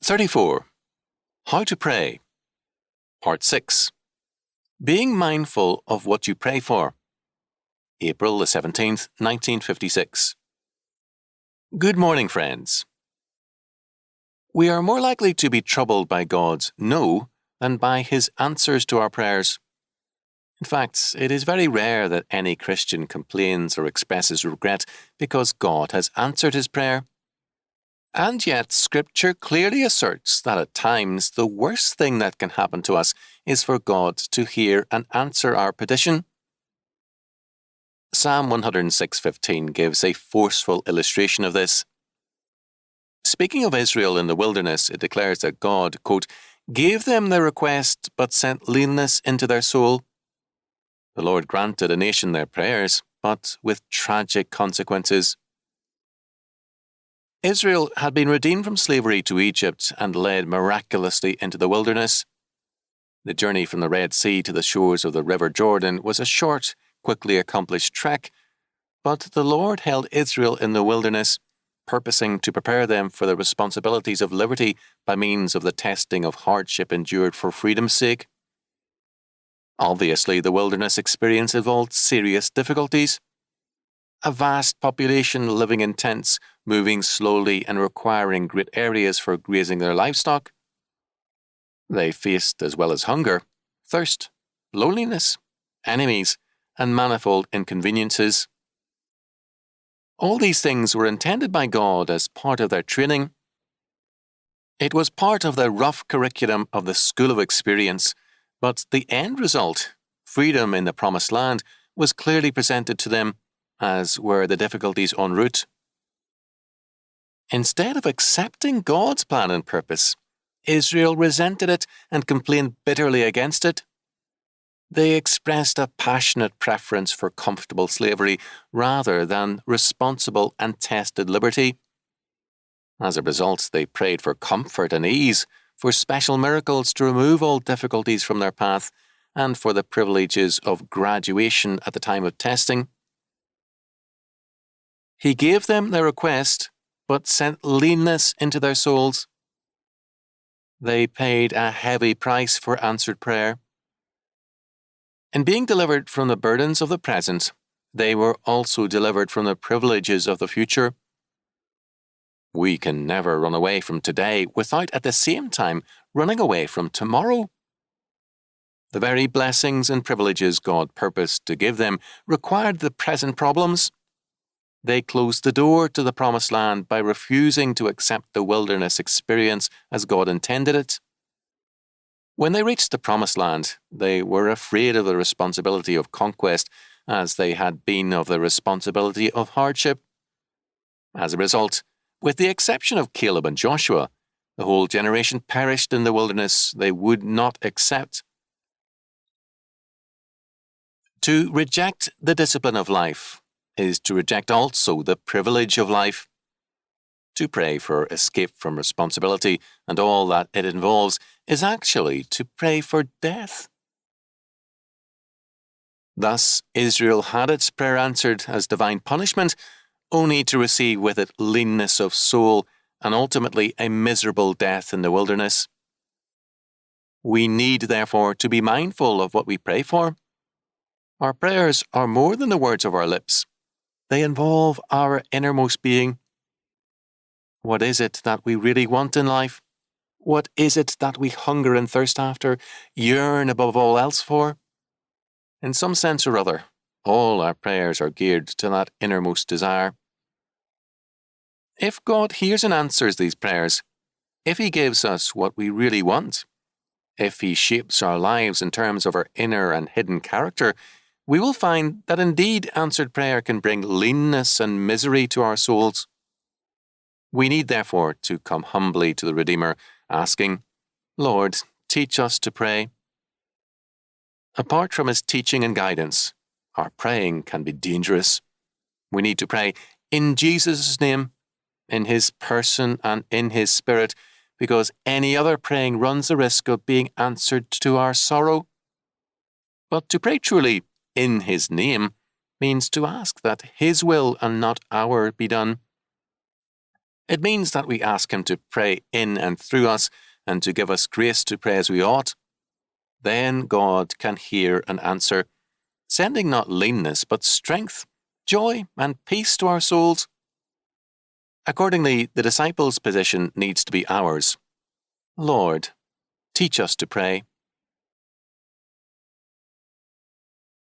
34. How to Pray. Part 6. Being mindful of what you pray for. April the 17th, 1956. Good morning, friends. We are more likely to be troubled by God's no than by His answers to our prayers. In fact, it is very rare that any Christian complains or expresses regret because God has answered his prayer. And yet, Scripture clearly asserts that at times the worst thing that can happen to us is for God to hear and answer our petition. Psalm 106:15 gives a forceful illustration of this. Speaking of Israel in the wilderness, it declares that God, quote, gave them their request but sent leanness into their soul. The Lord granted a nation their prayers, but with tragic consequences. Israel had been redeemed from slavery to Egypt and led miraculously into the wilderness. The journey from the Red Sea to the shores of the River Jordan was a short, quickly accomplished trek, but the Lord held Israel in the wilderness, purposing to prepare them for the responsibilities of liberty by means of the testing of hardship endured for freedom's sake. Obviously, the wilderness experience involved serious difficulties. A vast population living in tents, moving slowly and requiring great areas for grazing their livestock. They faced, as well as hunger, thirst, loneliness, enemies, and manifold inconveniences. All these things were intended by God as part of their training. It was part of the rough curriculum of the School of Experience, but the end result, freedom in the Promised Land, was clearly presented to them, as were the difficulties en route. Instead of accepting God's plan and purpose, Israel resented it and complained bitterly against it. They expressed a passionate preference for comfortable slavery rather than responsible and tested liberty. As a result, they prayed for comfort and ease, for special miracles to remove all difficulties from their path, and for the privileges of graduation at the time of testing. He gave them their request, but sent leanness into their souls. They paid a heavy price for answered prayer. In being delivered from the burdens of the present, they were also delivered from the privileges of the future. We can never run away from today without at the same time running away from tomorrow. The very blessings and privileges God purposed to give them required the present problems. They closed the door to the Promised Land by refusing to accept the wilderness experience as God intended it. When they reached the Promised Land, they were afraid of the responsibility of conquest as they had been of the responsibility of hardship. As a result, with the exception of Caleb and Joshua, the whole generation perished in the wilderness they would not accept. To reject the discipline of life is to reject also the privilege of life. To pray for escape from responsibility and all that it involves is actually to pray for death. Thus, Israel had its prayer answered as divine punishment, only to receive with it leanness of soul and ultimately a miserable death in the wilderness. We need, therefore, to be mindful of what we pray for. Our prayers are more than the words of our lips. They involve our innermost being. What is it that we really want in life? What is it that we hunger and thirst after, yearn above all else for? In some sense or other, all our prayers are geared to that innermost desire. If God hears and answers these prayers, if He gives us what we really want, if He shapes our lives in terms of our inner and hidden character, we will find that indeed answered prayer can bring leanness and misery to our souls. We need, therefore, to come humbly to the Redeemer, asking, Lord, teach us to pray. Apart from His teaching and guidance, our praying can be dangerous. We need to pray in Jesus' name, in His person and in His Spirit, because any other praying runs the risk of being answered to our sorrow. But to pray truly in His name means to ask that His will and not our be done. It means that we ask Him to pray in and through us and to give us grace to pray as we ought. Then God can hear and answer, sending not leanness but strength, joy, and peace to our souls. Accordingly, the disciples' position needs to be ours. Lord, teach us to pray.